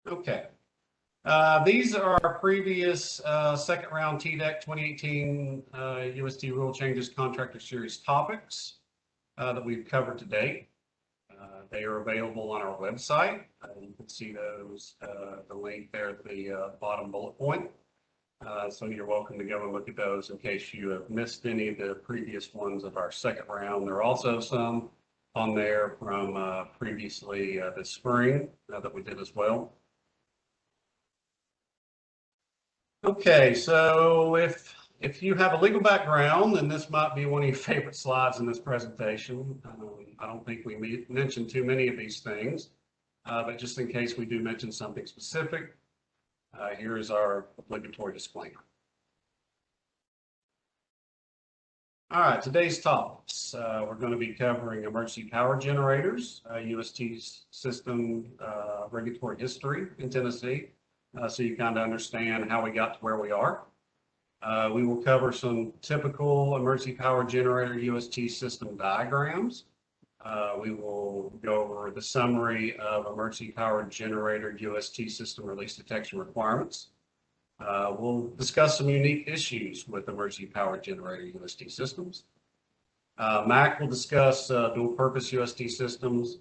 Okay. These are our previous second round TDEC 2018 UST rule changes contractor series topics that we've covered to date. They are available on our website. You can see those, the link there at the bottom bullet point. So you're welcome to go and look at those in case you have missed any of the previous ones of our second round. There are also some on there from previously this spring that we did as well. Okay, so if you have a legal background, then this might be one of your favorite slides in this presentation. I don't think we mentioned too many of these things, but just in case we do mention something specific, here is our obligatory disclaimer. All right, today's topics. We're going to be covering emergency power generators, UST's system regulatory history in Tennessee, so you kind of understand how we got to where we are. We will cover some typical emergency power generator UST system diagrams. We will go over the summary of emergency power generator UST system release detection requirements. We'll discuss some unique issues with emergency power generator UST systems. Mac will discuss dual purpose UST systems.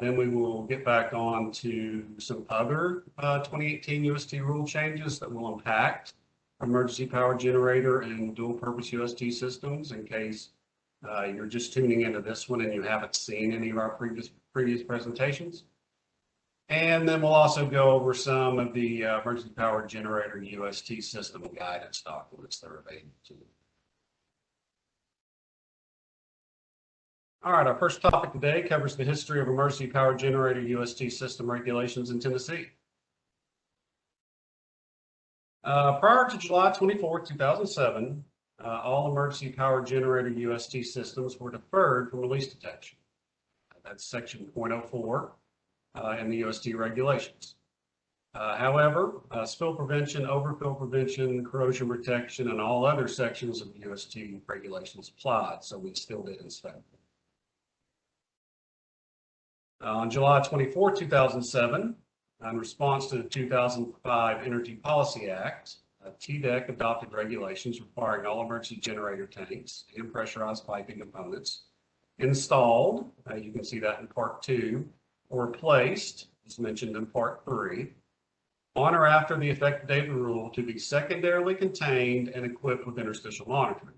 Then we will get back on to some other 2018 UST rule changes that will impact emergency power generator and dual purpose UST systems in case you're just tuning into this one and you haven't seen any of our previous presentations. And then we'll also go over some of the emergency power generator UST system guidance documents that are available to you. All right, our first topic today covers the history of emergency power generator UST system regulations in Tennessee. Prior to July 24, 2007, all emergency power generator UST systems were deferred from release detection. That's section 0.04 in the UST regulations. However, spill prevention, overfill prevention, corrosion protection, and all other sections of the UST regulations applied, so we still did inspect them. On July 24, 2007, in response to the 2005 Energy Policy Act, TDEC adopted regulations requiring all emergency generator tanks and pressurized piping components installed, you can see that in Part 2, or replaced, as mentioned in Part 3, on or after the effective date of the rule to be secondarily contained and equipped with interstitial monitoring.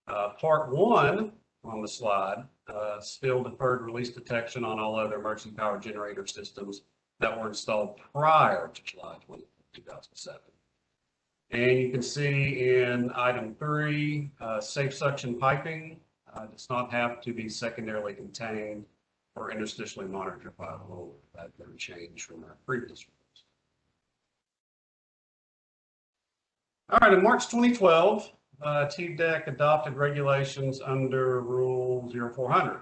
Part 1 on the slide, still deferred release detection on all other emergency power generator systems that were installed prior to July 24, 2007. And you can see in item 3, safe suction piping does not have to be secondarily contained or interstitially monitored by a rule. That's been changed from our previous rules. All right, in March 2012, TDEC adopted regulations under Rule 0400.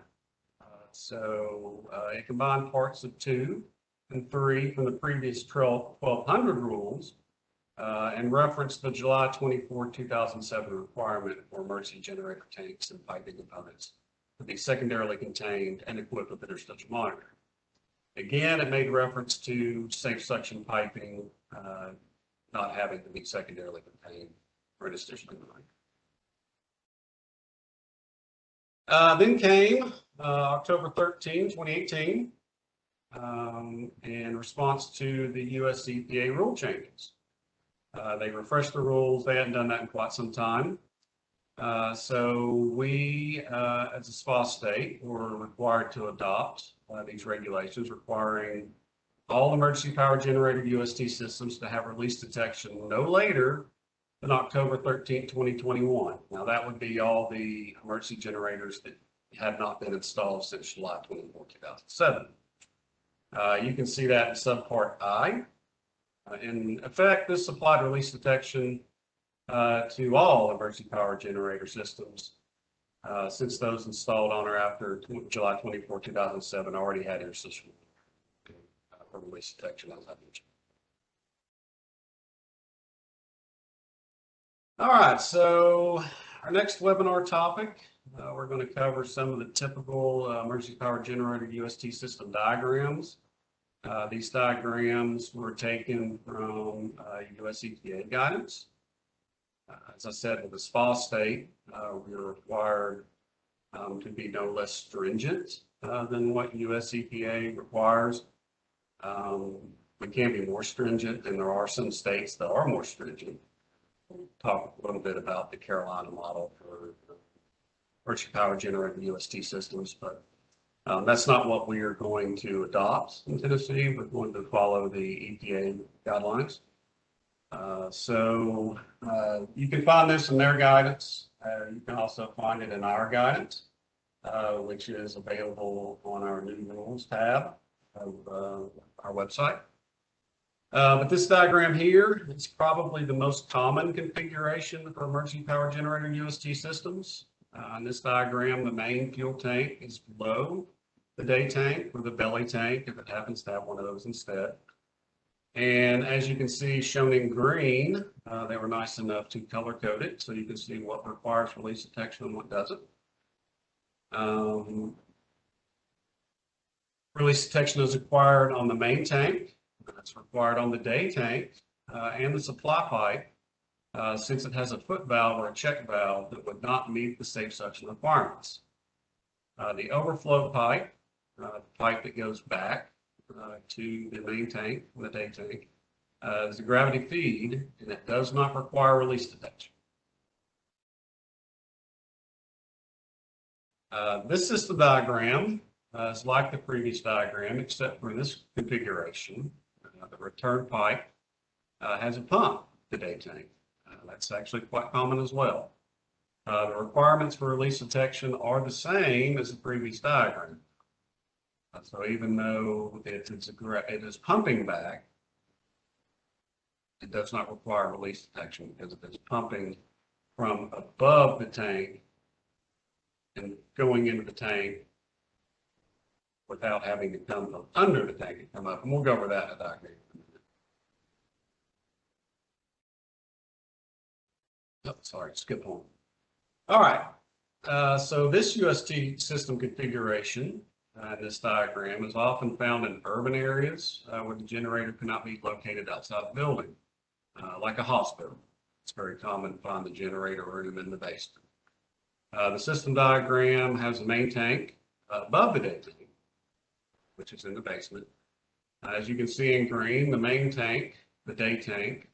It combined parts of 2 and 3 from the previous 1200 rules and referenced the July 24, 2007 requirement for emergency generator tanks and piping components to be secondarily contained and equipped with interstitial monitoring. Again, it made reference to safe suction piping not having to be secondarily contained or interstitially monitored. Then came October 13, 2018, in response to the US EPA rule changes. They refreshed the rules. They hadn't done that in quite some time. So we, as a SPA state, were required to adopt these regulations requiring all emergency power generator UST systems to have release detection no later than October 13, 2021. Now that would be all the emergency generators that had not been installed since July 24, 2007. You can see that in subpart I. In effect, this applied release detection to all emergency power generator systems since those installed on or after July 24, 2007 already had interstitial for release detection, as I mentioned. All right, so our next webinar topic, we're going to cover some of the typical emergency power generator UST system diagrams These diagrams were taken from US EPA guidance. As I said, with the SPA state, we are required to be no less stringent than what US EPA requires. We can be more stringent, and there are some states that are more stringent. We'll talk a little bit about the Carolina model for emergency power generator UST systems, but that's not what we are going to adopt in Tennessee. We're going to follow the EPA guidelines. So you can find this in their guidance. You can also find it in our guidance, which is available on our new rules tab of our website. But this diagram here is probably the most common configuration for emergency power generator UST systems. In this diagram, the main fuel tank is below the day tank or the belly tank, if it happens to have one of those instead. And as you can see shown in green, they were nice enough to color code it so you can see what requires release detection and what doesn't. Release detection is required on the main tank. It's required on the day tank and the supply pipe, since it has a foot valve or a check valve that would not meet the safe suction requirements. The overflow pipe, the pipe that goes back to the main tank, the day tank, is a gravity feed, and it does not require release detection. This system diagram is like the previous diagram, except for this configuration. The return pipe has a pump, the day tank. That's actually quite common as well. The requirements for release detection are the same as the previous diagram. So even though it is pumping back, it does not require release detection because it is pumping from above the tank and going into the tank without having to come from under the tank and come up. And we'll go over that in a diagram. Oh, sorry, skip on. All right, so this UST system configuration, this diagram, is often found in urban areas where the generator cannot be located outside the building, like a hospital. It's very common to find the generator room in the basement. The system diagram has a main tank above the day tank, which is in the basement. As you can see in green, the main tank, the day tank,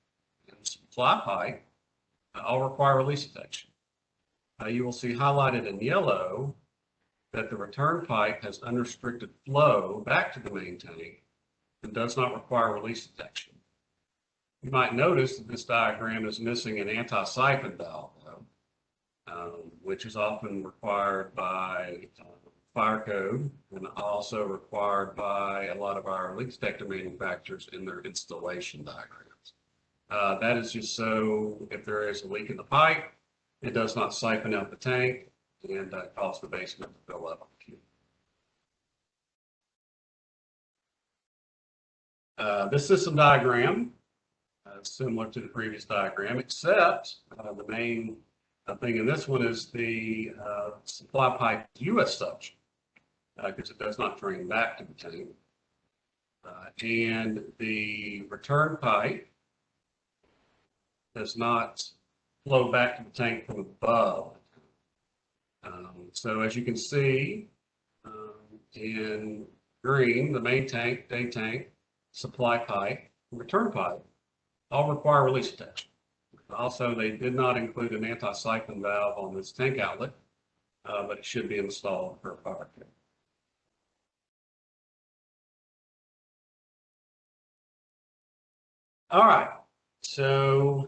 and the supply pipe all require release detection. You will see highlighted in yellow that the return pipe has unrestricted flow back to the main tank and does not require release detection. You might notice that this diagram is missing an anti-siphon valve, which is often required by fire code and also required by a lot of our leak detector manufacturers in their installation diagrams. That is just so if there is a leak in the pipe, it does not siphon out the tank and cause the basement to fill up. This system diagram is similar to the previous diagram, except the main thing in this one is the supply pipe US suction, because it does not drain back to the tank. And the return pipe does not flow back to the tank from above. So as you can see in green, the main tank, day tank, supply pipe, return pipe all require release detection. Also, they did not include an anti-siphon valve on this tank outlet, but it should be installed for a fire code. All right, so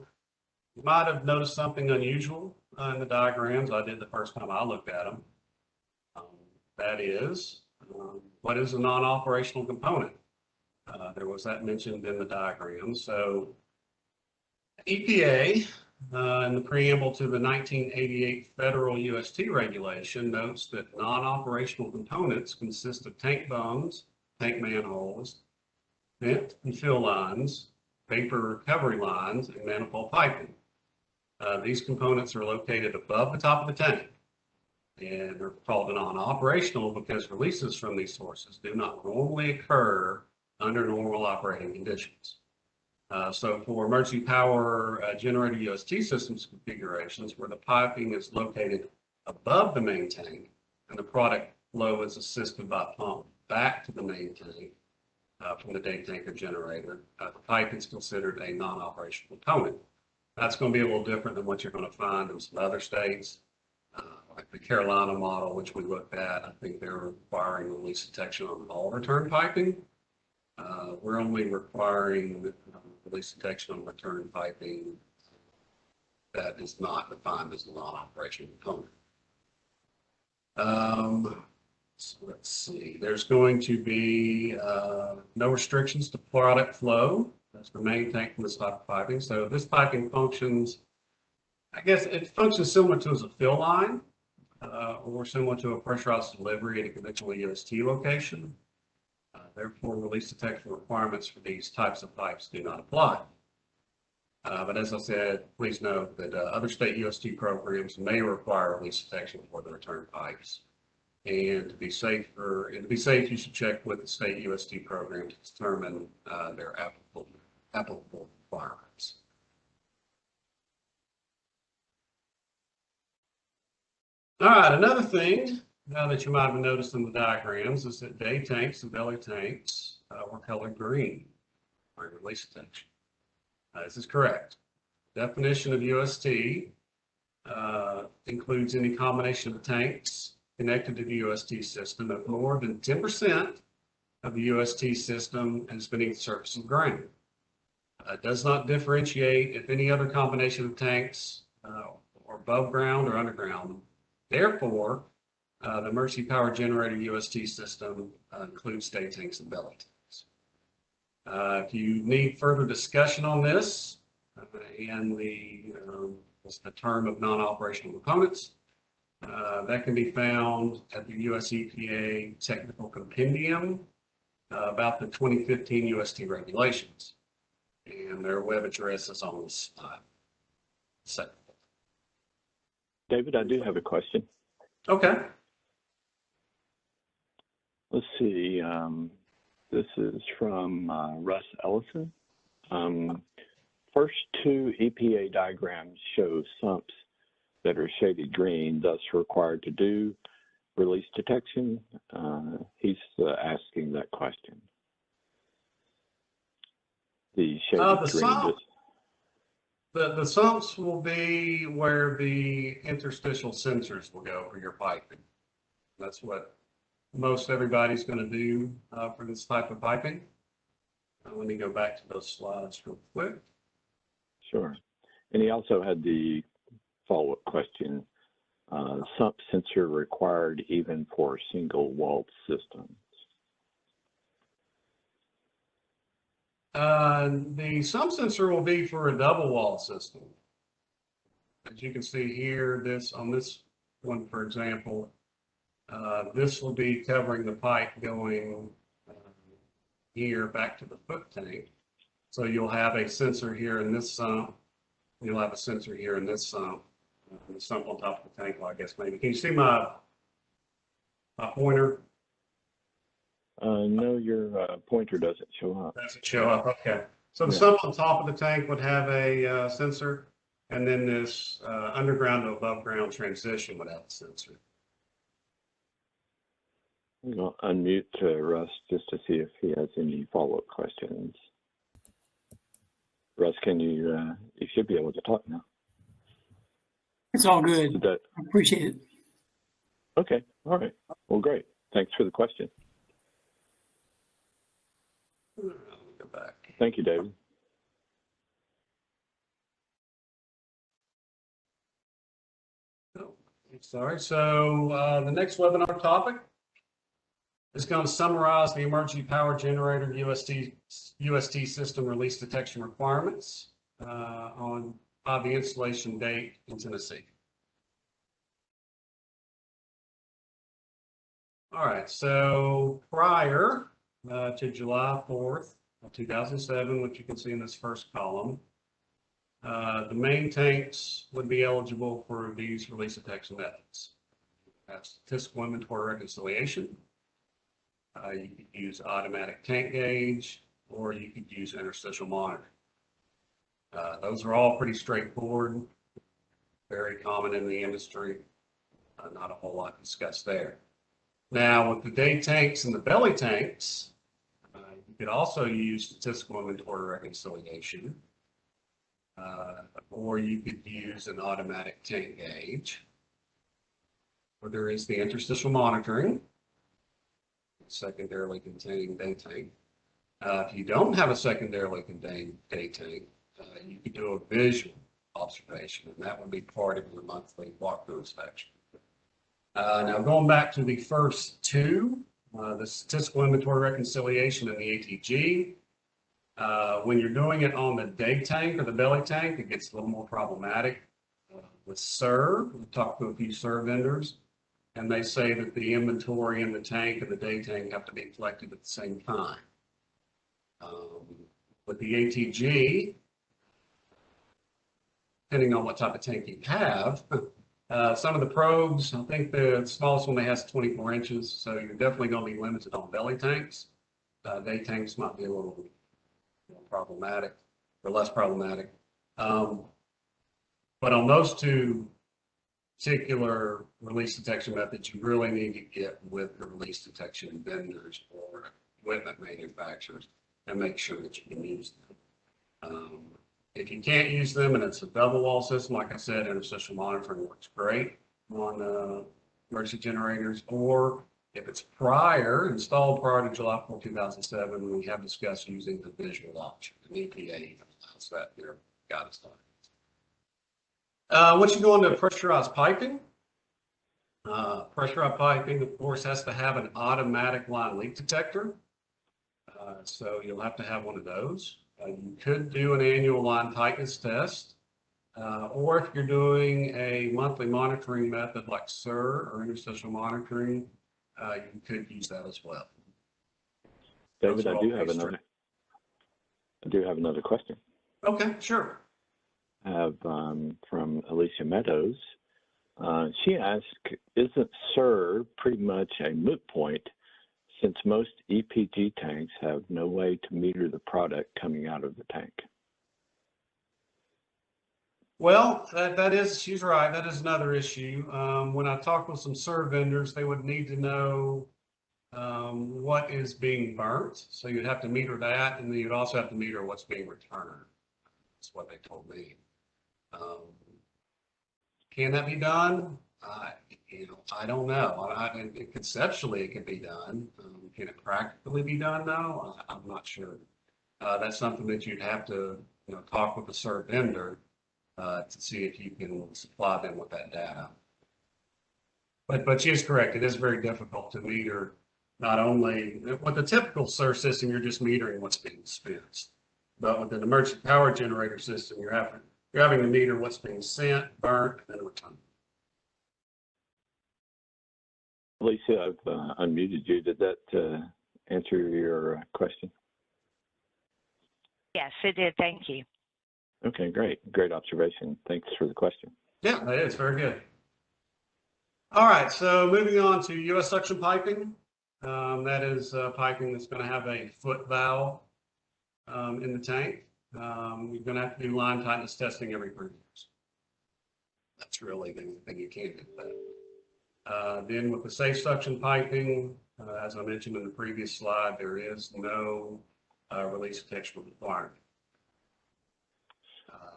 you might have noticed something unusual in the diagrams. I did the first time I looked at them. That is, what is a non-operational component? There was that mentioned in the diagram. So EPA, in the preamble to the 1988 federal UST regulation, notes that non-operational components consist of tank bungs, tank manholes, vent and fill lines, vapor recovery lines, and manifold piping. These components are located above the top of the tank, and they're called non-operational because releases from these sources do not normally occur under normal operating conditions. So for emergency power generator UST systems configurations where the piping is located above the main tank and the product flow is assisted by pump back to the main tank from the day tanker generator, the pipe is considered a non-operational component. That's going to be a little different than what you're going to find in some other states, like the Carolina model, which we looked at. I think they're requiring release detection on all return piping. We're only requiring release detection on return piping that is not defined as a non-operational component. So let's see, there's going to be no restrictions to product flow. That's the main tank from this type of piping. So this piping functions, I guess it functions similar to as a fill line or similar to a pressurized delivery at a conventional UST location. Therefore, release detection requirements for these types of pipes do not apply. But as I said, please note that other state UST programs may require release detection for the return pipes. And to be safe, you should check with the state UST program to determine their applicable requirements. All right, another thing that you might have noticed in the diagrams is that day tanks and belly tanks were colored green for release detection. This is correct. Definition of UST includes any combination of tanks connected to the UST system of more than 10% of the UST system is beneath the surface of the ground. It does not differentiate if any other combination of tanks are above ground or underground. Therefore, the emergency power generator UST system includes day tanks and belly tanks. If you need further discussion on this and the term of non-operational components, that can be found at the US EPA Technical Compendium about the 2015 UST regulations. And their web address is on this slide. David, I do have a question. Okay. Let's see. This is from Russ Ellison. First two EPA diagrams show sumps that are shaded green, thus required to do release detection. He's asking that question. The shaded green. The sumps will be where the interstitial sensors will go for your piping. That's what most everybody's going to do for this type of piping. Let me go back to those slides real quick. Sure. And he also had the follow-up question, sump sensor required even for single walled systems. The sump sensor will be for a double wall system. As you can see here, on this one, for example, this will be covering the pipe going here back to the foot tank. So you'll have a sensor here in this sump. You'll have a sensor here in this sump. The sump on top of the tank, well, I guess maybe. Can you see my pointer? No, your pointer doesn't show up. Doesn't show up, okay. So the sump on top of the tank would have a sensor, and then this underground to above ground transition would have a sensor. I'm going to unmute Russ just to see if he has any follow-up questions. Russ, can you should be able to talk now. It's all good. I appreciate it. Okay, all right. Well, great. Thanks for the question. Go back. Thank you, David. Oh, sorry. So the next webinar topic is going to summarize the emergency power generator UST system release detection requirements by the installation date in Tennessee. All right, so prior to July 4th of 2007, which you can see in this first column, the main tanks would be eligible for these release detection methods. That's statistical inventory reconciliation, You could use automatic tank gauge, or you could use interstitial monitoring. Those are all pretty straightforward, very common in the industry. Not a whole lot discussed there. Now, with the day tanks and the belly tanks, you could also use statistical inventory reconciliation, or you could use an automatic tank gauge, or there is the interstitial monitoring, secondarily containing day tank. If you don't have a secondarily contained day tank, you could do a visual observation, and that would be part of your monthly walkthrough inspection. Now, going back to the first two, the statistical inventory reconciliation and the ATG, when you're doing it on the day tank or the belly tank, it gets a little more problematic. With SIR, we talked to a few SIR vendors, and they say that the inventory in the tank and the day tank have to be collected at the same time. With the ATG, depending on what type of tank you have, some of the probes, I think the smallest one they has 24 inches, so you're definitely going to be limited on belly tanks. Day tanks might be a little problematic or less problematic. But on those two particular release detection methods, you really need to get with the release detection vendors or equipment manufacturers and make sure that you can use them. If you can't use them and it's a double wall system, like I said, interstitial monitoring works great on emergency generators, or if it's installed prior to July 4, 2007, we have discussed using the visual option. And EPA allows that there, got us done. Once you go into pressurized piping, pressurized piping, of course, has to have an automatic line leak detector. So you'll have to have one of those. You could do an annual line tightness test, or if you're doing a monthly monitoring method like SIR or interstitial monitoring, you could use that as well. David, I do have another question. Okay, sure. I have from Alicia Meadows. She asked, isn't SIR pretty much a moot point since most EPG tanks have no way to meter the product coming out of the tank? Well, she's right. That is another issue. When I talk with some SIR vendors, they would need to know what is being burnt. So you'd have to meter that, and then you'd also have to meter what's being returned. That's what they told me. Can that be done? I don't know. Conceptually, it can be done. Can it practically be done, though? I'm not sure. That's something that you'd have to talk with the SIR vendor to see if you can supply them with that data. But she is correct. It is very difficult to meter. Not only with the typical SIR system, you're just metering what's being dispensed. But with an emergency power generator system, you're having to meter what's being sent, burnt, and then returned. Alicia, I've unmuted you. Did that answer your question? Yes, it did. Thank you. Okay, great. Great observation. Thanks for the question. Yeah, that is very good. All right, so moving on to US suction piping. That is piping that's going to have a foot valve in the tank. You're going to have to do line tightness testing every 3 years. That's really the only thing you can do with that. Then with the safe suction piping, as I mentioned in the previous slide, there is no release detection requirement.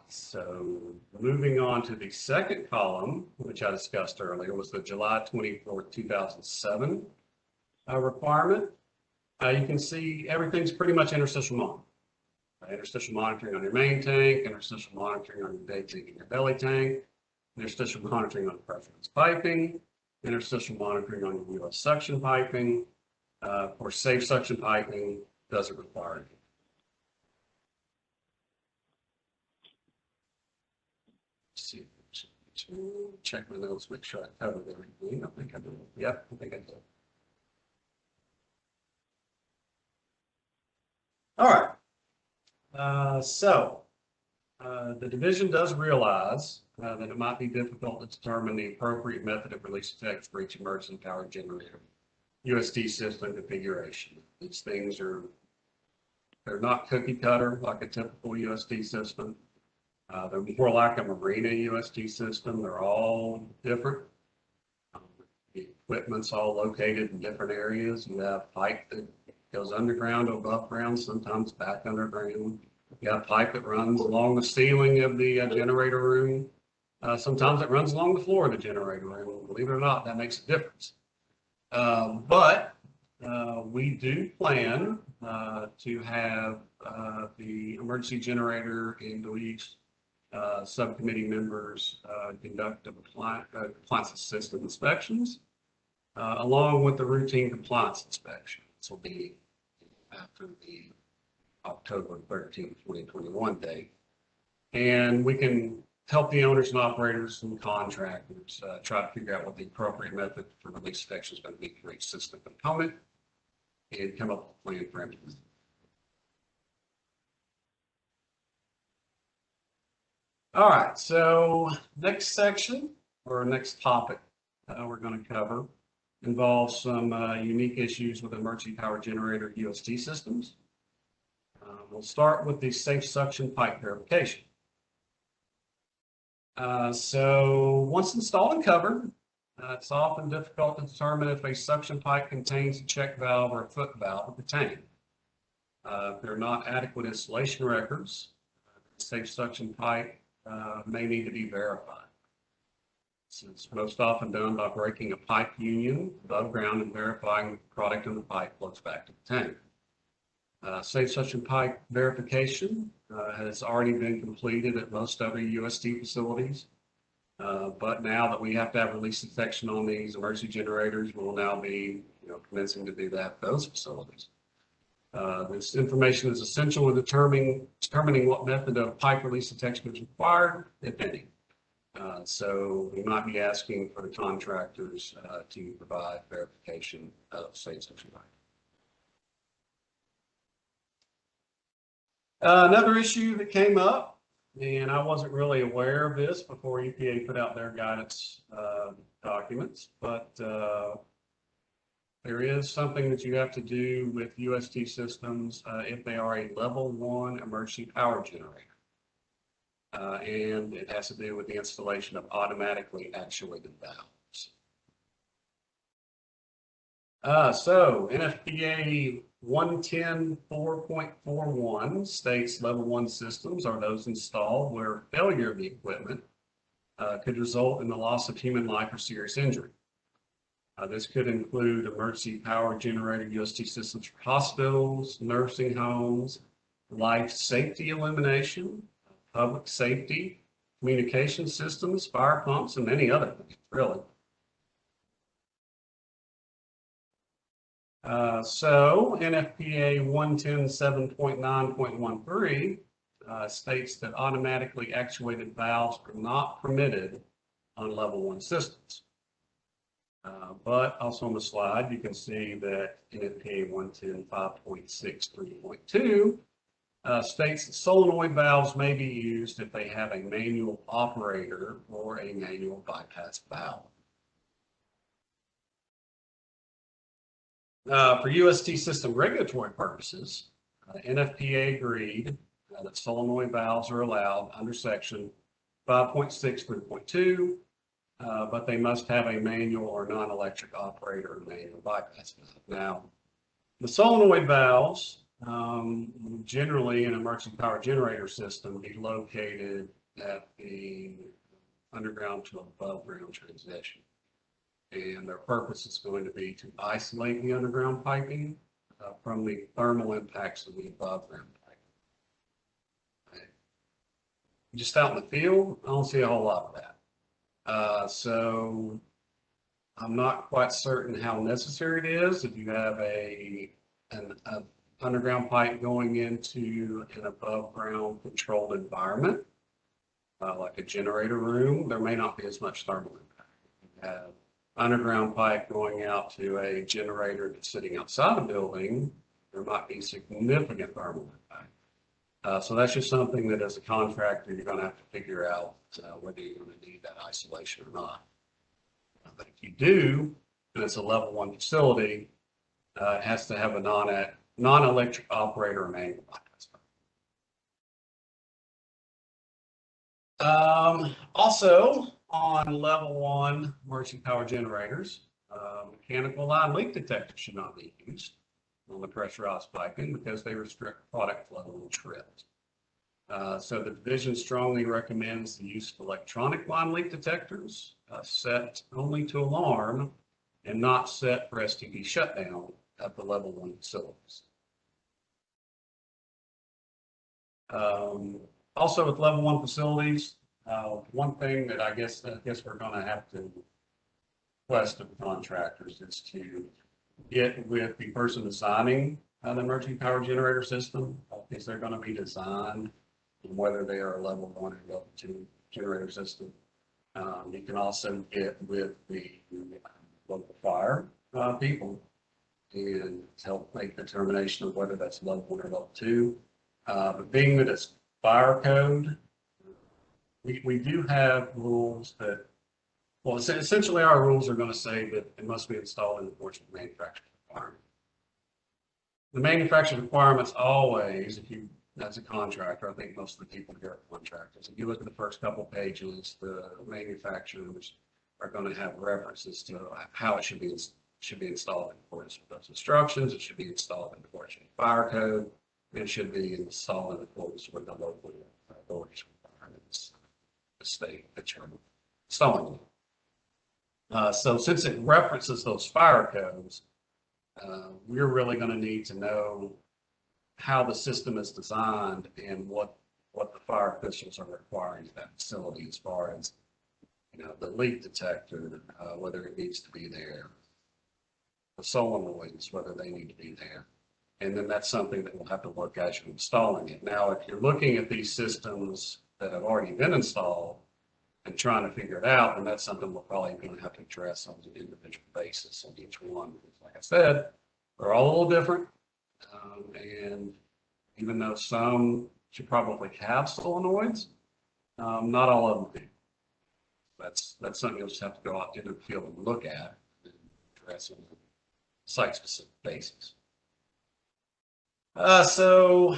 So moving on to the second column, which I discussed earlier, was the July 24th, 2007 requirement. You can see everything's pretty much interstitial monitoring. Interstitial monitoring on your main tank, interstitial monitoring on your day tank and your belly tank, interstitial monitoring on pressurized piping, interstitial monitoring on your US suction piping. Of course, safe suction piping doesn't require it. Check my notes, make sure I covered everything. I think I did. Yep, I think I did. All right. So the division does realize that it might be difficult to determine the appropriate method of release detection for each emergency power generator UST system configuration. These things they're not cookie cutter like a typical UST system. They're more like a marina UST system. They're all different. The equipment's all located in different areas. You have pipe that goes underground, above ground, sometimes back underground. You have pipe that runs along the ceiling of the generator room. Sometimes it runs along the floor of the generator room. Believe it or not, that makes a difference. But we do plan to have the emergency generator and police subcommittee members conduct compliance system inspections along with the routine compliance inspection. This will be after the October 13th, 2021 date. And we can help the owners and operators and contractors try to figure out what the appropriate method for release detection is going to be for each system component and come up with a plan for implementation. All right, so next section or next topic we're going to cover involves some unique issues with emergency power generator UST systems. We'll start with the safe suction pipe verification. So once installed and covered, it's often difficult to determine if a suction pipe contains a check valve or a foot valve of the tank. If there are not adequate installation records, safe suction pipe may need to be verified. It's most often done by breaking a pipe union above ground and verifying the product in the pipe flows back to the tank. Safe suction pipe verification has already been completed at most other UST facilities. But now that we have to have release detection on these emergency generators, we'll now be commencing to do that at those facilities. This information is essential in determining what method of pipe release detection is required, if any. So we might be asking for the contractors to provide verification of safe suction pipe. Another issue that came up, and I wasn't really aware of this before EPA put out their guidance documents, but there is something that you have to do with UST systems if they are a level 1 emergency power generator. And it has to do with the installation of automatically actuated valves. So NFPA 110.4.41 states level 1 systems are those installed where failure of the equipment could result in the loss of human life or serious injury. This could include emergency power generator UST systems for hospitals, nursing homes, life safety illumination, public safety, communication systems, fire pumps, and many other things, really. So NFPA 110.7.9.13 states that automatically actuated valves are not permitted on level 1 systems. But also on the slide, you can see that NFPA 110.5.6.3.2 states that solenoid valves may be used if they have a manual operator or a manual bypass valve. For UST system regulatory purposes, NFPA agreed that solenoid valves are allowed under section 5.6.3.2, but they must have a manual or non-electric operator or manual bypass valve. Now, the solenoid valves generally in an emergency power generator system be located at the underground to above ground transition. And their purpose is going to be to isolate the underground piping from the thermal impacts of the above ground piping. Okay. Just out in the field, I don't see a whole lot of that. So I'm not quite certain how necessary it is if you have an underground pipe going into an above ground controlled environment, like a generator room. There may not be as much thermal impact. You have underground pipe going out to a generator that's sitting outside a building, there might be significant thermal impact. So that's just something that as a contractor, you're going to have to figure out whether you're going to need that isolation or not. But if you do, and it's a level 1 facility, It has to have a non-electric operator manual. Also on level 1 emergency power generators, mechanical line leak detectors should not be used on the pressurized piping because they restrict product flow and trips. So the division strongly recommends the use of electronic line leak detectors set only to alarm and not set for STP shutdown at the level 1 facilities. Also with level 1 facilities, one thing that I guess we're going to have to request of contractors is to get with the person designing the emergency power generator system, because they're going to be designed and whether they are a level 1 or level 2 generator system. You can also get with the local fire people and help make the determination of whether that's level 1 or level 2. But being that it's fire code, we do have rules that, well, essentially our rules are going to say that it must be installed in accordance with manufacturer requirement. The manufacturer requirements always, if you, as a contractor, I think most of the people here are contractors. If you look at the first couple pages, the manufacturers are going to have references to how it should be installed in accordance with those instructions. It should be installed in accordance with fire code. It should be installed in accordance with the local authorities requirements, the state that you're installing. So since it references those fire codes, we're really going to need to know how the system is designed and what the fire officials are requiring of that facility as far as, the leak detector, whether it needs to be there, the solenoids, whether they need to be there. And then that's something that we'll have to look at as you're installing it. Now, if you're looking at these systems that have already been installed and trying to figure it out, then that's something we're probably going to have to address on an individual basis on each one. Like I said, they're all a little different. And even though some should probably have solenoids, not all of them do. That's something you'll just have to go out into the field and look at and address on a site-specific basis. So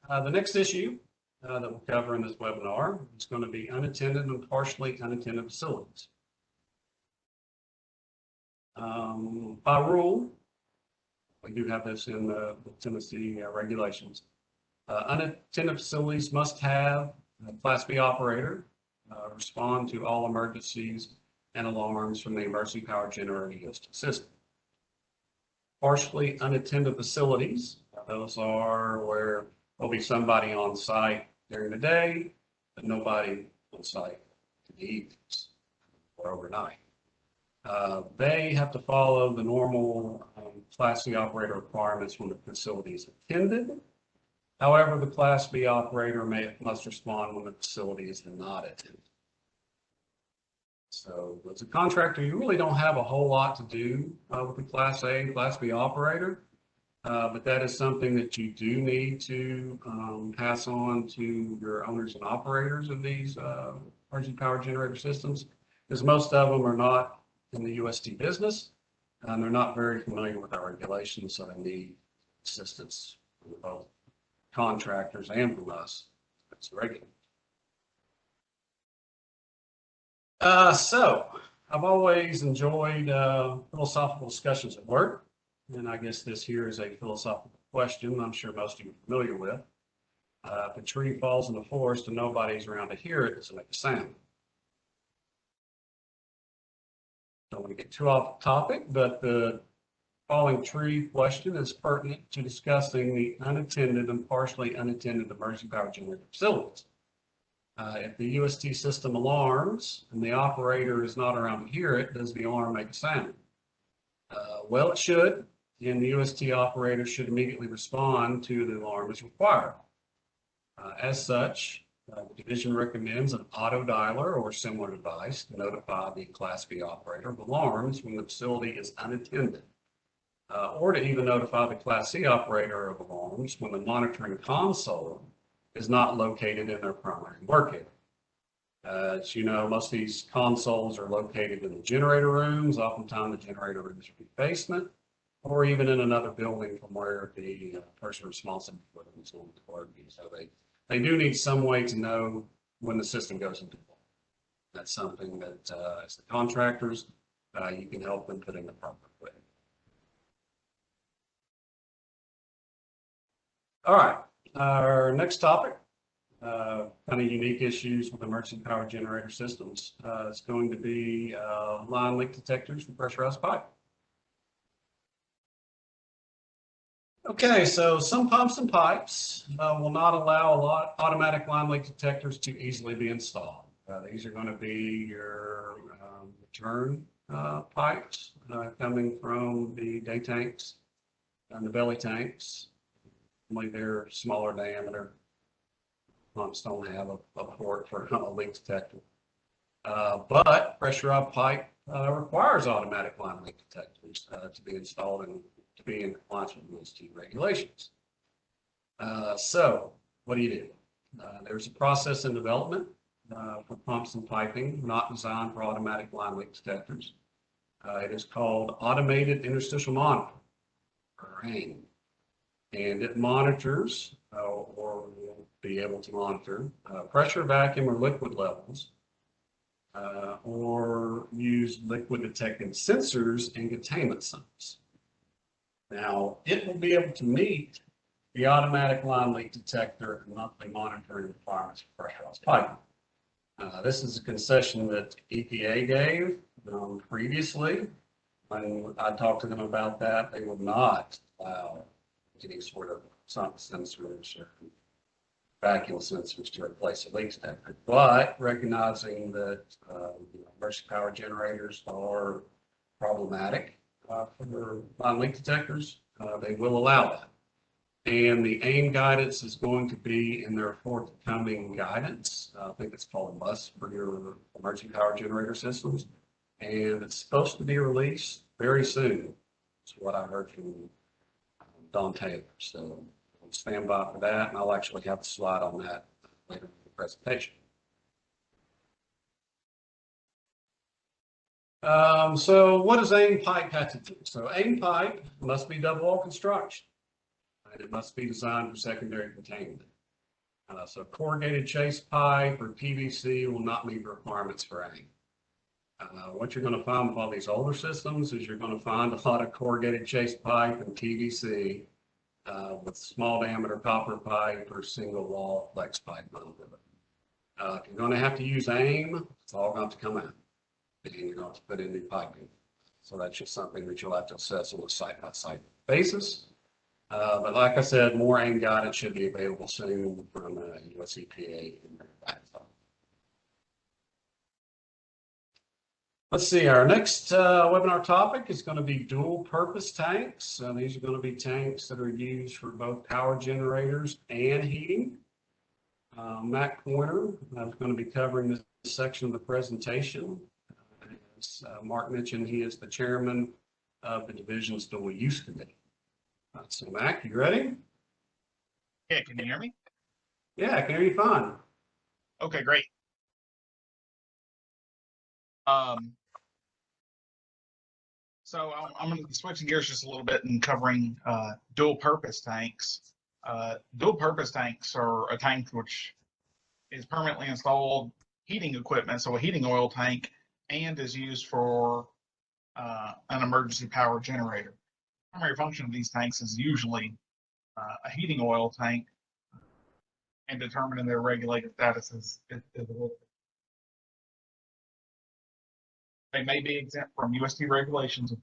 the next issue that we'll cover in this webinar is going to be unattended and partially unattended facilities. By rule, we do have this in the Tennessee regulations. Unattended facilities must have a Class B operator respond to all emergencies and alarms from the emergency power generator UST system. Partially unattended facilities, those are where there'll be somebody on site during the day, but nobody on site in the evenings or overnight. They have to follow the normal Class C operator requirements when the facility is attended. However, the Class B operator must respond when the facility is not attended. So as a contractor, you really don't have a whole lot to do with the Class A and Class B operator, but that is something that you do need to pass on to your owners and operators of these emergency power generator systems, because most of them are not in the UST business, and they're not very familiar with our regulations, so they need assistance from both contractors and from us as regulators. So I've always enjoyed philosophical discussions at work, and I guess this here is a philosophical question I'm sure most of you are familiar with. If a tree falls in the forest and nobody's around to hear it, does it make a sound? Don't want to get too off topic, but the falling tree question is pertinent to discussing the unattended and partially unattended emergency power generator facilities. If the UST system alarms and the operator is not around to hear it, does the alarm make a sound? Well, it should, and the UST operator should immediately respond to the alarm as required. As such, the division recommends an auto dialer or similar device to notify the Class B operator of alarms when the facility is unattended, or to even notify the Class C operator of alarms when the monitoring console is not located in their primary work area. As you know, most of these consoles are located in the generator rooms. Oftentimes the generator rooms are in the basement, or even in another building from where the person responsible for them is going to work. So they do need some way to know when the system goes into work. That's something that as the contractors, you can help them put in the proper way. All right, our next topic, kind of unique issues with emergency power generator systems. It's going to be line leak detectors for pressurized pipe. Okay, so some pumps and pipes will not allow automatic line leak detectors to easily be installed. These are going to be your return pipes coming from the day tanks and the belly tanks. Only they're smaller diameter. Pumps don't have a port for a leak detector. But pressurized pipe requires automatic line leak detectors to be installed and to be in compliance with UST regulations. So what do? There's a process in development for pumps and piping not designed for automatic line leak detectors. It is called Automated Interstitial Monitoring, or AIM. And it monitors or will be able to monitor pressure, vacuum, or liquid levels, or use liquid detecting sensors and containment zones. Now, it will be able to meet the automatic line leak detector and monthly monitoring requirements for pressurized piping. This is a concession that EPA gave previously. When I talked to them about that, they will not allow any sort of sump sensors or vacuum sensors to replace a leak detector. But recognizing that emergency power generators are problematic for line leak detectors, they will allow that. And the AIM guidance is going to be in their forthcoming guidance. I think it's called MUST for your emergency power generator systems. And it's supposed to be released very soon. That's what I heard from Don Taylor. So stand by for that. And I'll actually have a slide on that later in the presentation. So what does AIM pipe have to do? So AIM pipe must be double wall construction. And it must be designed for secondary containment. So corrugated chase pipe or PVC will not meet the requirements for AIM. What you're going to find with all these older systems is you're going to find a lot of corrugated chase pipe and PVC with small diameter copper pipe or single wall flex pipe under it. If you're going to have to use AIM, it's all going to come out. And you're going to put in new piping. So that's just something that you'll have to assess on a site-by-site basis. But like I said, more AIM guidance should be available soon from US EPA. Let's see, our next webinar topic is going to be dual purpose tanks. These are going to be tanks that are used for both power generators and heating. Matt Pointer is going to be covering this section of the presentation. As Mark mentioned, he is the chairman of the division's dual use committee. So Mac, you ready? Yeah, can you hear me? Yeah, I can hear you fine. Okay, great. So I'm going to be switching gears just a little bit and covering dual purpose tanks. Dual purpose tanks are a tank which is permanently installed heating equipment, so a heating oil tank, and is used for an emergency power generator. The primary function of these tanks is usually a heating oil tank, and determining their regulated status is they may be exempt from UST regulations of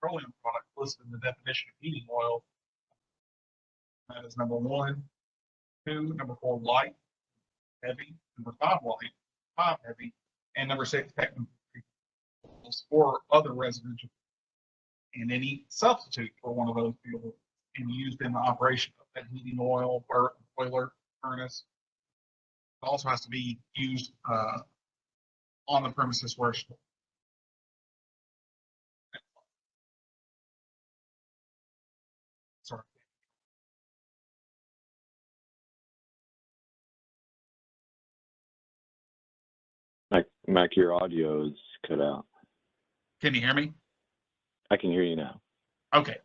petroleum product listed in the definition of heating oil. That is number 1, 2, number 4, light, heavy, number 5, light, 5, heavy, and number 6, technical or other residential, and any substitute for one of those fuels and used in the operation of that heating oil, boiler, furnace. It also has to be used on the premises where it's sorry. Mac, your audio is cut out. Can you hear me? I can hear you now. Okay.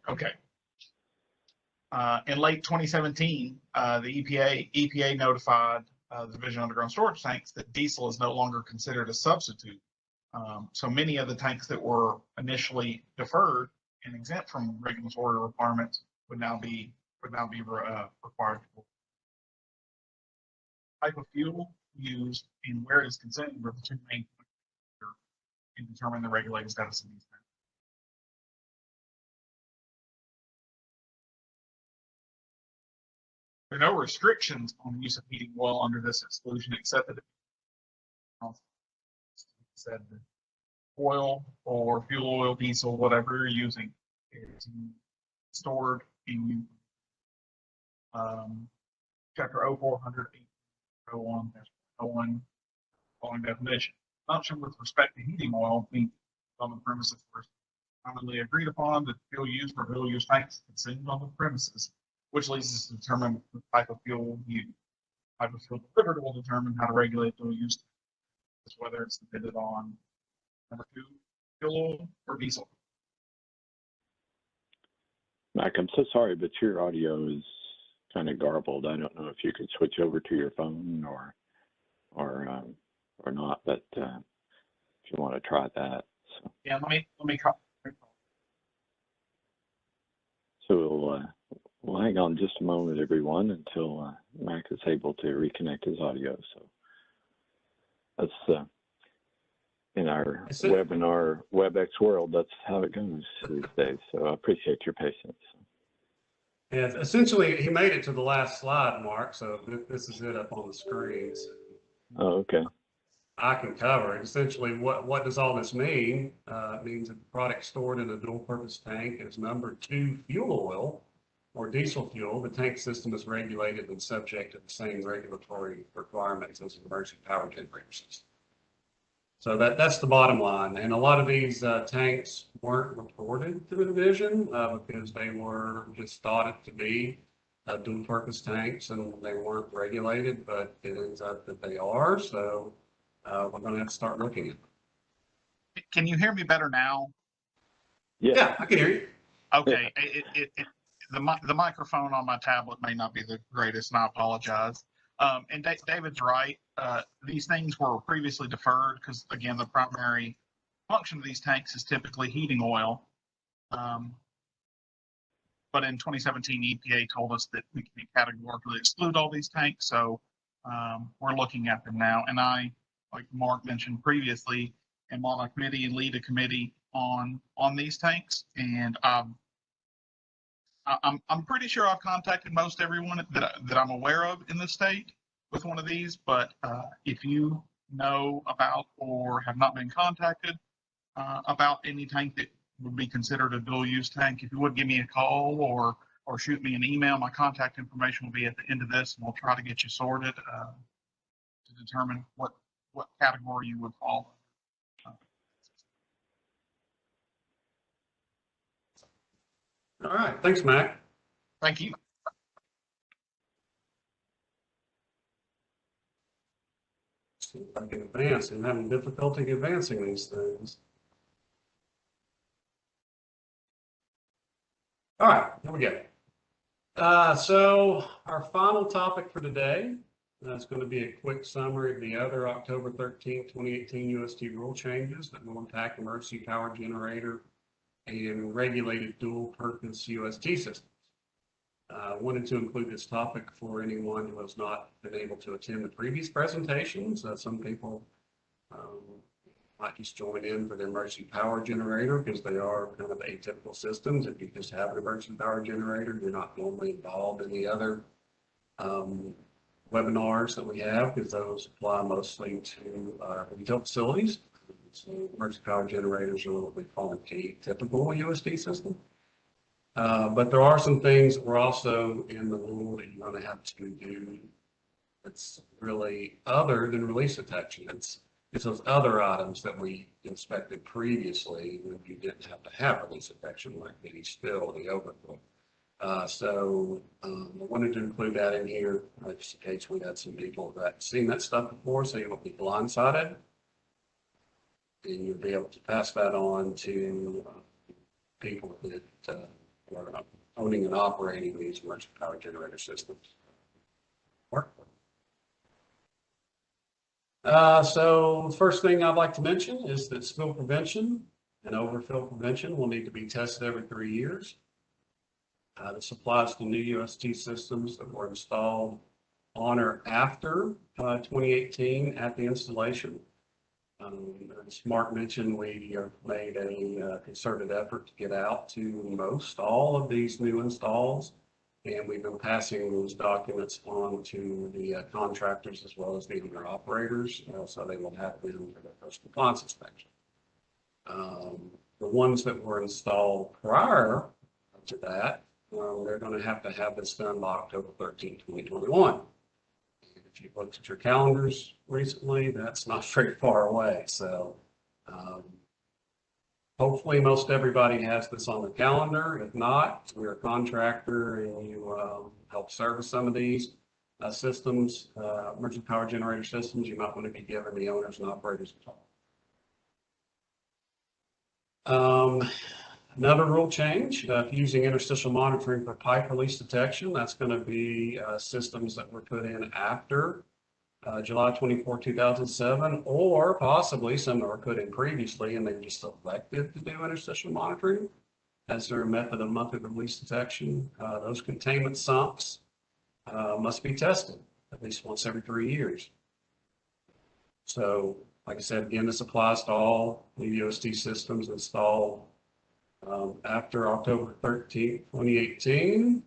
In late 2017, the EPA notified the Division of Underground Storage Tanks that diesel is no longer considered a substitute. So many of the tanks that were initially deferred and exempt from regulatory requirements would now be required. Type of fuel used and where it is consumed are the two main factors in determining the regulated status of these tanks. There are no restrictions on the use of heating oil under this exclusion, except that it said that oil or fuel oil, diesel, whatever you're using, is stored in Chapter 0400-01 following definition. Assumption with respect to heating oil means on the premises first commonly agreed upon that fuel used for dual use tanks consumed on the premises, which leads us to determine the type of fuel used. Type of fuel delivered will determine how to regulate dual use, whether it's dependent on number 2, fuel oil or diesel. Mike, I'm so sorry, but your audio is kind of garbled. I don't know if you could switch over to your phone or not, but if you want to try that. So. Yeah, let me call. So we'll hang on just a moment, everyone, until Mike is able to reconnect his audio. So that's in our webinar WebEx world. That's how it goes these days. So I appreciate your patience. Yeah, essentially, he made it to the last slide, Mark. So this is it up on the screens. Oh, okay. I can cover it. Essentially, what does all this mean? It means that the product stored in a dual-purpose tank is number 2 fuel oil or diesel fuel. The tank system is regulated and subject to the same regulatory requirements as an emergency power generator system. So that's the bottom line. And a lot of these tanks weren't reported to the division because they were just thought to be dual-purpose tanks and they weren't regulated, but it ends up that they are. So we're going to have to start looking at them. Can you hear me better now? Yeah, I can hear you. Okay. The microphone on my tablet may not be the greatest, and I apologize. And David's right. These things were previously deferred because, again, the primary function of these tanks is typically heating oil. But in 2017, EPA told us that we can categorically exclude all these tanks. So we're looking at them now. And I, like Mark mentioned previously, am on a committee and lead a committee on these tanks. And I'm pretty sure I've contacted most everyone that I'm aware of in the state with one of these. But if you know about or have not been contacted about any tank that would be considered a dual use tank, if you would give me a call or shoot me an email, my contact information will be at the end of this, and we'll try to get you sorted to determine what category you would fall. All right. Thanks, Mac. Thank you. See if I can advance. I'm having difficulty advancing these things. All right, here we go. So our final topic for today is going to be a quick summary of the other October 13, 2018 UST rule changes that will impact emergency power generator and regulated dual-purpose UST systems. I wanted to include this topic for anyone who has not been able to attend the previous presentations. Some people might just join in for the emergency power generator because they are kind of atypical systems. If you just have an emergency power generator, you're not normally involved in the other webinars that we have because those apply mostly to retail facilities. So emergency power generators are what we call an atypical UST system. But there are some things that were also in the rule that you're going to have to do that's really other than release detection. It's those other items that we inspected previously when you didn't have to have release detection, like the spill, the overflow. So I wanted to include that in here just in case we had some people that had seen that stuff before, so you won't be blindsided. And you'll be able to pass that on to people that or owning and operating these emergency power generator systems. So the first thing I'd like to mention is that spill prevention and overfill prevention will need to be tested every 3 years. This applies to new UST systems that were installed on or after 2018 at the installation. As Mark mentioned, we have made a concerted effort to get out to all of these new installs, and we've been passing those documents on to the contractors as well as the owner operators, so they will have them for their first compliance inspection. The ones that were installed prior to that, they're going to have this done by October 13, 2021. If you've looked at your calendars recently, that's not very far away. So hopefully most everybody has this on the calendar. If not, if you're a contractor and you help service some of these systems, emergency power generator systems, you might want to be giving the owners and operators a call. Another rule change, if using interstitial monitoring for pipe release detection, that's going to be systems that were put in after July 24, 2007, or possibly some that were put in previously and they just elected to do interstitial monitoring as their method of monthly release detection. Those containment sumps must be tested at least once every 3 years. So, like I said, again, this applies to all the UST systems installed after October 13, 2018,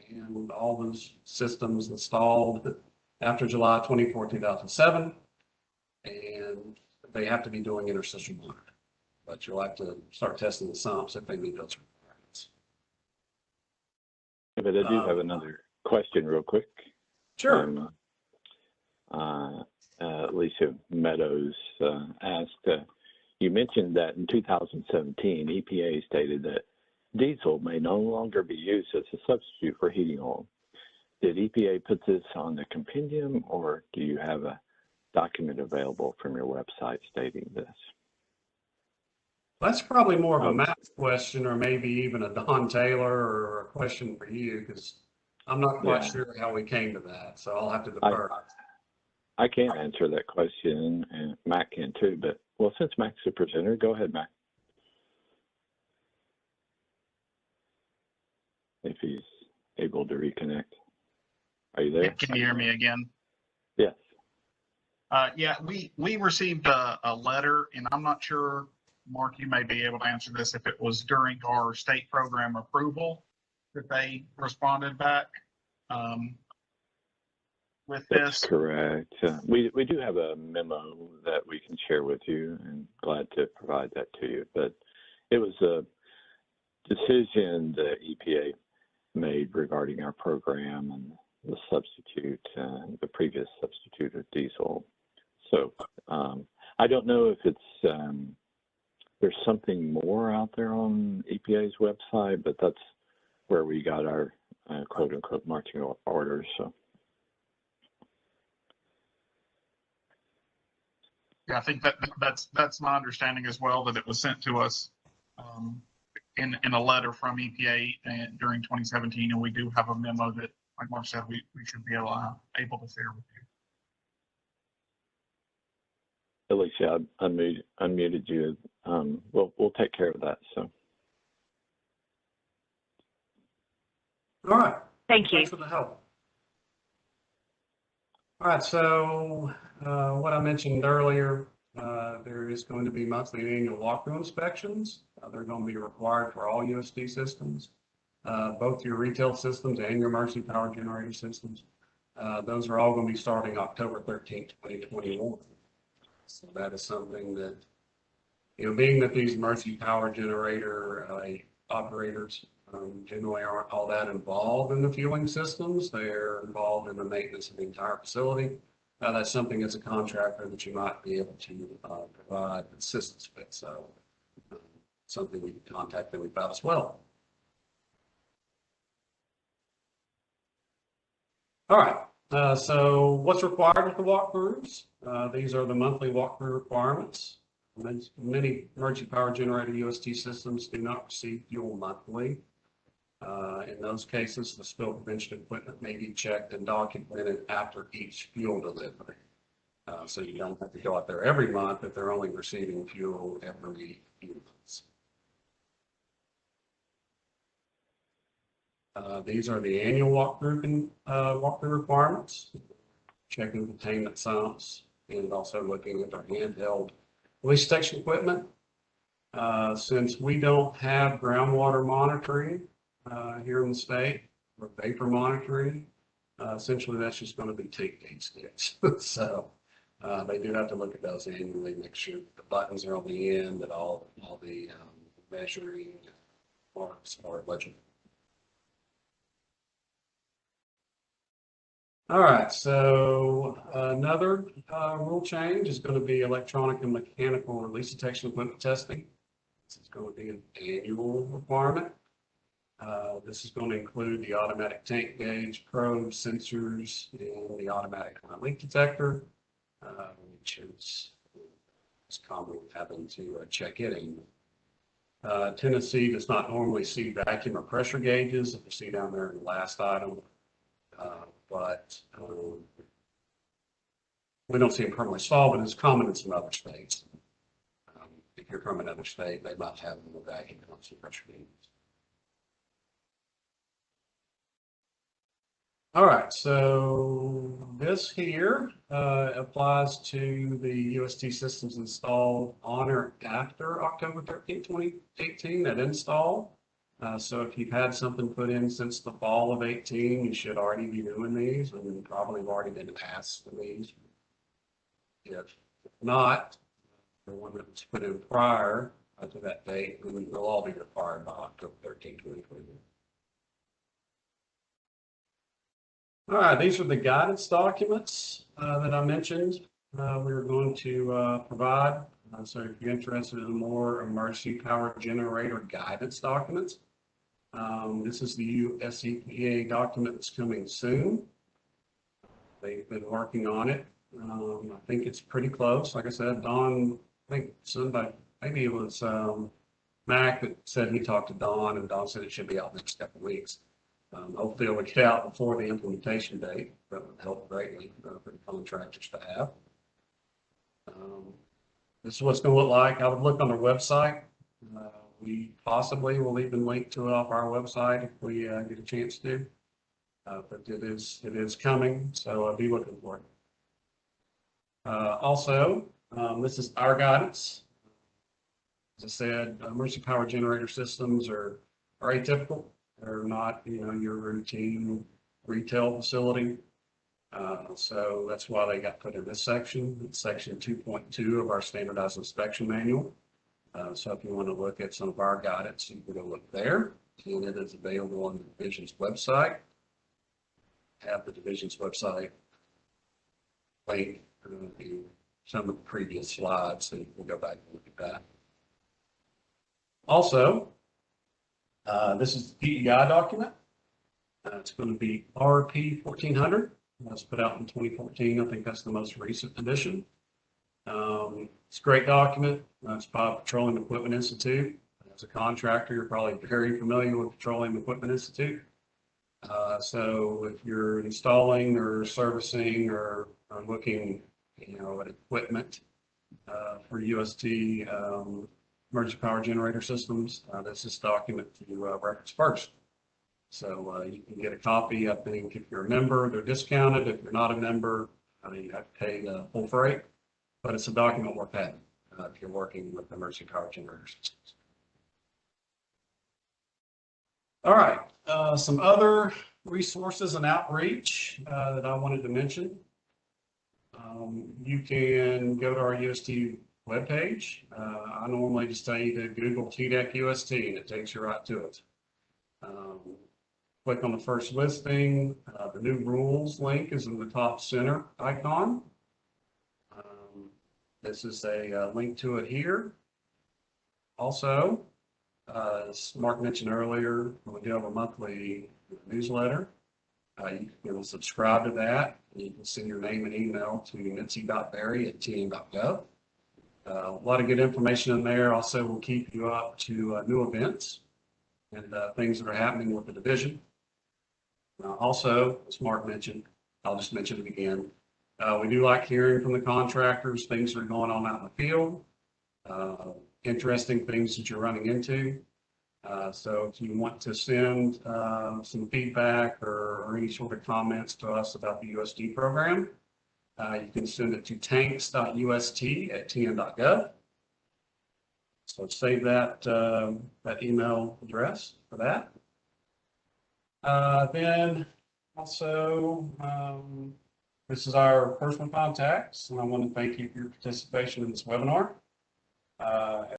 and all those systems installed after July 24, 2007, and they have to be doing interstitial monitoring, but you'll have to start testing the sumps if they meet those requirements. But I do have another question real quick. Sure. Lisa Meadows asked, you mentioned that in 2017, EPA stated that diesel may no longer be used as a substitute for heating oil. Did EPA put this on the compendium, or do you have a document available from your website stating this? That's probably more of a Matt question, or maybe even a Don Taylor or a question for you, because I'm not quite sure how we came to that, so I'll have to defer. I can't answer that question, and Matt can too, but well, since Matt's the presenter, go ahead, Matt. If he's able to reconnect. Are you there? Can you hear me again? Yes. Yeah, we received a letter, and I'm not sure, Mark, you may be able to answer this, if it was during our state program approval that they responded back with this. That's correct. We do have a memo that we can share with you, and glad to provide that to you. But it was a decision the EPA made regarding our program and the substitute, the previous substitute of diesel. So I don't know if it's there's something more out there on EPA's website, but that's where we got our quote unquote marching orders. So. Yeah, I think that's my understanding as well, that it was sent to us in a letter from EPA during 2017, and we do have a memo that, like Mark said, we should be able to share with you. Alicia, I unmuted you. We'll take care of that. So. All right. Thank you. Thanks for the help. All right, so what I mentioned earlier, there is going to be monthly and annual walkthrough inspections. They're going to be required for all UST systems, both your retail systems and your emergency power generator systems. Those are all going to be starting October 13th, 2021. So that is something that, being that these emergency power generator operators generally aren't all that involved in the fueling systems. They're involved in the maintenance of the entire facility. That's something as a contractor that you might be able to provide assistance with. So something we can contact them about as well. All right. So what's required with the walkthroughs? These are the monthly walkthrough requirements. Many emergency power generator UST systems do not receive fuel monthly. In those cases, the spill prevention equipment may be checked and documented after each fuel delivery. So you don't have to go out there every month if they're only receiving fuel every few months. These are the annual walkthrough requirements, checking containment sumps, and also looking at our handheld leak detection equipment. Since we don't have groundwater monitoring here in the state, or vapor monitoring, essentially that's just going to be take gauge sticks. So they do have to look at those annually, make sure the buttons are on the end, that all the measuring marks are legible. All right, so another rule change is going to be electronic and mechanical release detection equipment testing. This is going to be an annual requirement. This is going to include the automatic tank gauge, probe, sensors, and the automatic leak detector, which is common having to check it in. Tennessee does not normally see vacuum or pressure gauges, if you see down there in the last item. But we don't see them permanently installed, but it's common in some other states. If you're from another state, they might have them with vacuum pumps and pressure gauges. All right, so this here applies to the UST systems installed on or after October 13, 2018, that install. So if you've had something put in since the fall of 18, you should already be doing these, and probably have already been asked for these. If not, the one that was put in prior to that date, will all be required by October 13, 2020. All right, these are the guidance documents that I mentioned we were going to provide. So if you're interested in more emergency power generator guidance documents, this is the UST EPA document that's coming soon. They've been working on it. I think it's pretty close. Like I said, Don, I think somebody, maybe it was Mac that said he talked to Don, and Don said it should be out next couple of weeks. Hopefully it will get out before the implementation date. That would help greatly for the contractors to have. This is what it's going to look like. I would look on their website. We possibly will even link to it off our website if we get a chance to. But it is coming, so I'll be looking for it. Also, this is our guidance. As I said, emergency power generator systems are atypical. They're not, your routine retail facility. So that's why they got put in this section. It's section 2.2 of our standardized inspection manual. So if you want to look at some of our guidance, you can go look there, and it is available on the division's website. Have the division's website link to some of the previous slides, so you can go back and look at that. Also, this is the PEI document. It's going to be RP 1400. That's put out in 2014. I think that's the most recent edition. It's a great document. It's by Petroleum Equipment Institute. As a contractor, you're probably very familiar with Petroleum Equipment Institute. So if you're installing or servicing or looking, at equipment for UST emergency power generator systems, this is document to reference first. So you can get a copy. I think if you're a member, they're discounted. If you're not a member, you have to pay full freight. But it's a document worth having if you're working with emergency power generator systems. All right, some other resources and outreach that I wanted to mention. You can go to our UST webpage. I normally just tell you to Google TDEC UST, and it takes you right to it. Click on the first listing. The new rules link is in the top center icon. This is a link to it here. Also, as Mark mentioned earlier, we do have a monthly newsletter. You can subscribe to that. You can send your name and email to mitzi.berry@tn.gov. A lot of good information in there. Also, we'll keep you up to new events and things that are happening with the division. Also, as Mark mentioned, I'll just mention it again. We do like hearing from the contractors, things that are going on out in the field, interesting things that you're running into. So if you want to send some feedback or any sort of comments to us about the USD program, you can send it to tanks.ust@tn.gov. So save that email address for that. Then also, this is our personal contacts, and I want to thank you for your participation in this webinar.